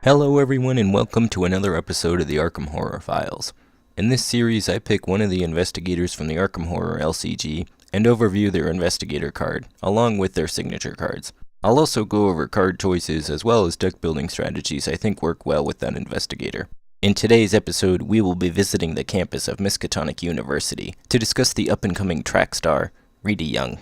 Hello everyone and welcome to another episode of the Arkham Horror Files. In this series I pick one of the investigators from the Arkham Horror LCG and overview their investigator card, along with their signature cards. I'll also go over card choices as well as deck building strategies I think work well with that investigator. In today's episode we will be visiting the campus of Miskatonic University to discuss the up-and-coming track star, Rita Young.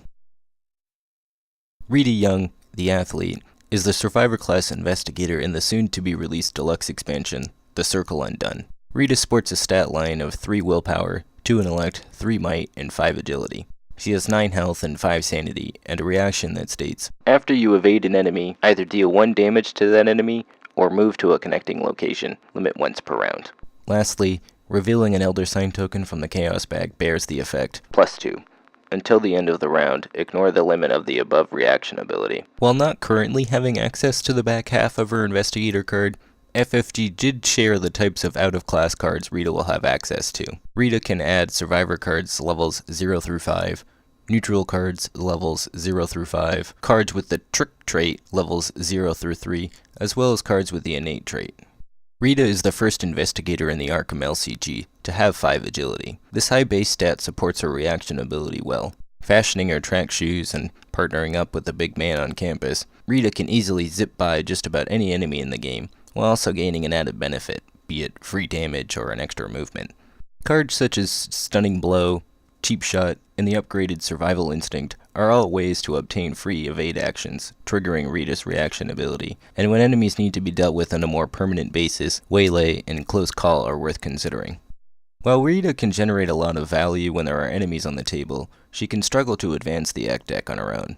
Rita Young, the athlete, is the Survivor class investigator in the soon-to-be-released deluxe expansion, the Circle Undone. Rita sports a stat line of 3 willpower, 2 intellect, 3 might, and 5 agility. She has 9 health and 5 sanity, and a reaction that states, after you evade an enemy, either deal 1 damage to that enemy, or move to a connecting location, limit once per round. Lastly, revealing an Elder Sign token from the Chaos bag bears the effect, +2. Until the end of the round, ignore the limit of the above reaction ability. While not currently having access to the back half of her investigator card, FFG did share the types of out-of-class cards Rita will have access to. Rita can add Survivor cards levels 0 through 5, neutral cards levels 0 through 5, cards with the trick trait levels 0 through 3, as well as cards with the innate trait. Rita is the first investigator in the Arkham LCG to have 5 agility. This high base stat supports her reaction ability well. Fashioning her track shoes and partnering up with the big man on campus, Rita can easily zip by just about any enemy in the game, while also gaining an added benefit, be it free damage or an extra movement. Cards such as Stunning Blow, Cheap Shot, and the upgraded Survival Instinct are all ways to obtain free evade actions, triggering Rita's reaction ability, and when enemies need to be dealt with on a more permanent basis, Waylay and Close Call are worth considering. While Rita can generate a lot of value when there are enemies on the table, she can struggle to advance the act deck on her own.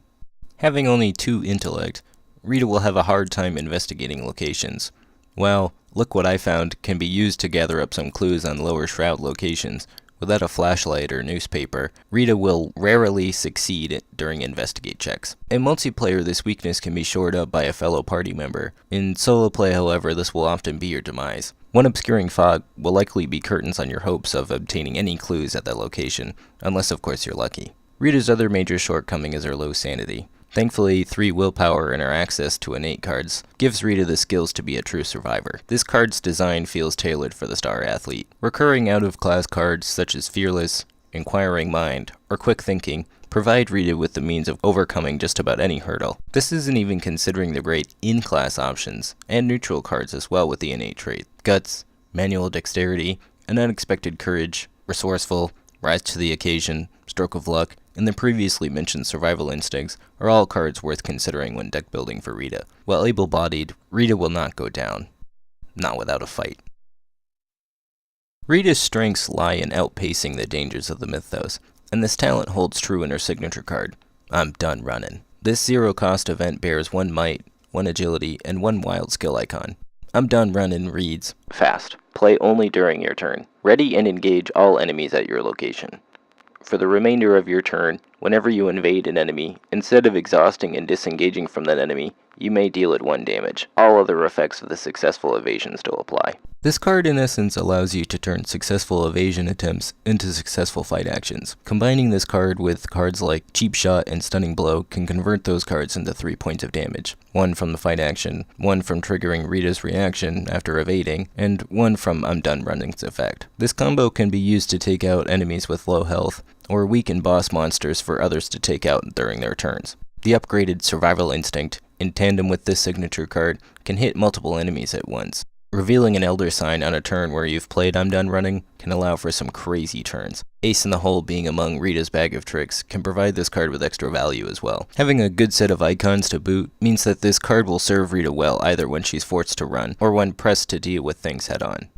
Having only 2 intellect, Rita will have a hard time investigating locations. Well, look what I found can be used to gather up some clues on lower shroud locations. Without a flashlight or newspaper, Rita will rarely succeed during investigate checks. In multiplayer, this weakness can be shored up by a fellow party member. In solo play, however, this will often be your demise. One obscuring fog will likely be curtains on your hopes of obtaining any clues at that location, unless of course you're lucky. Rita's other major shortcoming is her low sanity. Thankfully, 3 willpower and her access to innate cards gives Rita the skills to be a true survivor. This card's design feels tailored for the star athlete. Recurring out-of-class cards such as Fearless, Inquiring Mind, or Quick Thinking provide Rita with the means of overcoming just about any hurdle. This isn't even considering the great in-class options, and neutral cards as well with the innate trait. Guts, Manual Dexterity, and Unexpected Courage, Resourceful, Rise to the Occasion, Stroke of Luck, and the previously mentioned Survival Instincts are all cards worth considering when deck building for Rita. While able-bodied, Rita will not go down. Not without a fight. Rita's strengths lie in outpacing the dangers of the mythos, and this talent holds true in her signature card, I'm Done Runnin'. This zero-cost event bears 1 might, 1 agility, and 1 wild skill icon. I'm Done Runnin' reads, fast. Play only during your turn. Ready and engage all enemies at your location. For the remainder of your turn, whenever you invade an enemy, instead of exhausting and disengaging from that enemy, you may deal it 1 damage. All other effects of the successful evasion still apply. This card in essence allows you to turn successful evasion attempts into successful fight actions. Combining this card with cards like Cheap Shot and Stunning Blow can convert those cards into 3 points of damage. 1 from the fight action, 1 from triggering Rita's reaction after evading, and 1 from I'm Done Running's effect. This combo can be used to take out enemies with low health, or weaken boss monsters for others to take out during their turns. The upgraded Survival Instinct, in tandem with this signature card, can hit multiple enemies at once. Revealing an Elder Sign on a turn where you've played I'm Done Running can allow for some crazy turns. Ace in the Hole being among Rita's bag of tricks can provide this card with extra value as well. Having a good set of icons to boot means that this card will serve Rita well either when she's forced to run, or when pressed to deal with things head on.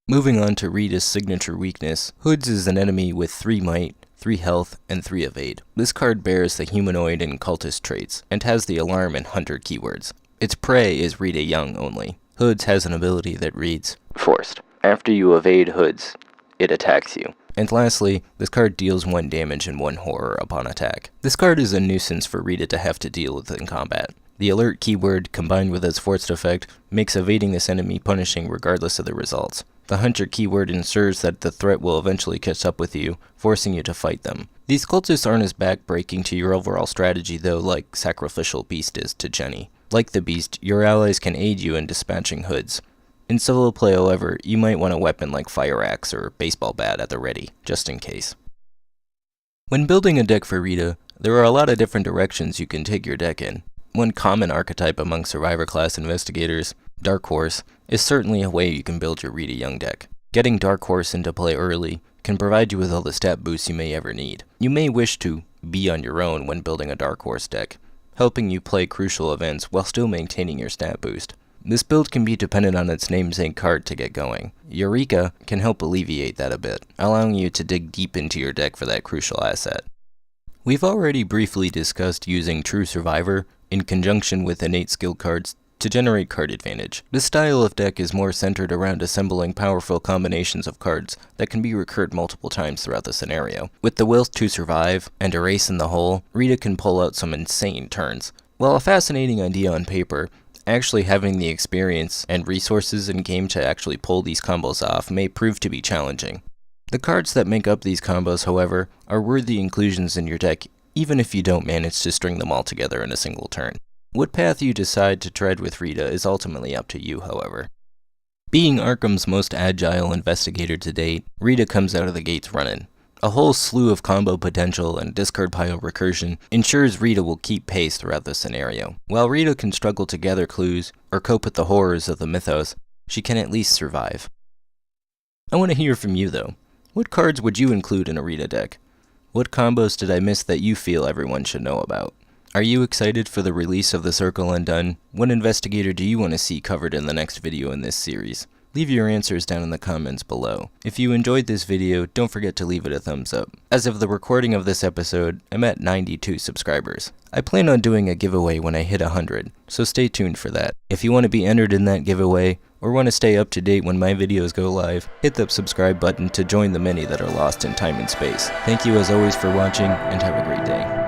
Moving on to Rita's signature weakness, Hoods is an enemy with 3 might, 3 health, and 3 evade. This card bears the humanoid and cultist traits, and has the alarm and hunter keywords. Its prey is Rita Young only. Hoods has an ability that reads, forced. After you evade Hoods, it attacks you. And lastly, this card deals 1 damage and 1 horror upon attack. This card is a nuisance for Rita to have to deal with in combat. The alert keyword, combined with its forced effect, makes evading this enemy punishing regardless of the results. The hunter keyword ensures that the threat will eventually catch up with you, forcing you to fight them. These cultists aren't as backbreaking to your overall strategy though, like Sacrificial Beast is to Jenny. Like the beast, your allies can aid you in dispatching hoods. In solo play, however, you might want a weapon like fire axe or baseball bat at the ready, just in case. When building a deck for Rita, there are a lot of different directions you can take your deck in. One common archetype among Survivor class investigators, Dark Horse, is certainly a way you can build your Rita Young deck. Getting Dark Horse into play early can provide you with all the stat boosts you may ever need. You may wish to be on your own when building a Dark Horse deck, helping you play crucial events while still maintaining your stat boost. This build can be dependent on its namesake card to get going. Eureka can help alleviate that a bit, allowing you to dig deep into your deck for that crucial asset. We've already briefly discussed using True Survivor in conjunction with innate skill cards to generate card advantage. This style of deck is more centered around assembling powerful combinations of cards that can be recurred multiple times throughout the scenario. With the will to survive and a race in the hole, Rita can pull out some insane turns. While a fascinating idea on paper, actually having the experience and resources in game to actually pull these combos off may prove to be challenging. The cards that make up these combos, however, are worthy inclusions in your deck, even if you don't manage to string them all together in a single turn. What path you decide to tread with Rita is ultimately up to you, however. Being Arkham's most agile investigator to date, Rita comes out of the gates running. A whole slew of combo potential and discard pile recursion ensures Rita will keep pace throughout the scenario. While Rita can struggle to gather clues or cope with the horrors of the mythos, she can at least survive. I want to hear from you though. What cards would you include in a Rita deck? What combos did I miss that you feel everyone should know about? Are you excited for the release of the Circle Undone? What investigator do you want to see covered in the next video in this series? Leave your answers down in the comments below. If you enjoyed this video, don't forget to leave it a thumbs up. As of the recording of this episode, I'm at 92 subscribers. I plan on doing a giveaway when I hit 100, so stay tuned for that. If you want to be entered in that giveaway, or want to stay up to date when my videos go live, hit the subscribe button to join the many that are lost in time and space. Thank you as always for watching, and have a great day.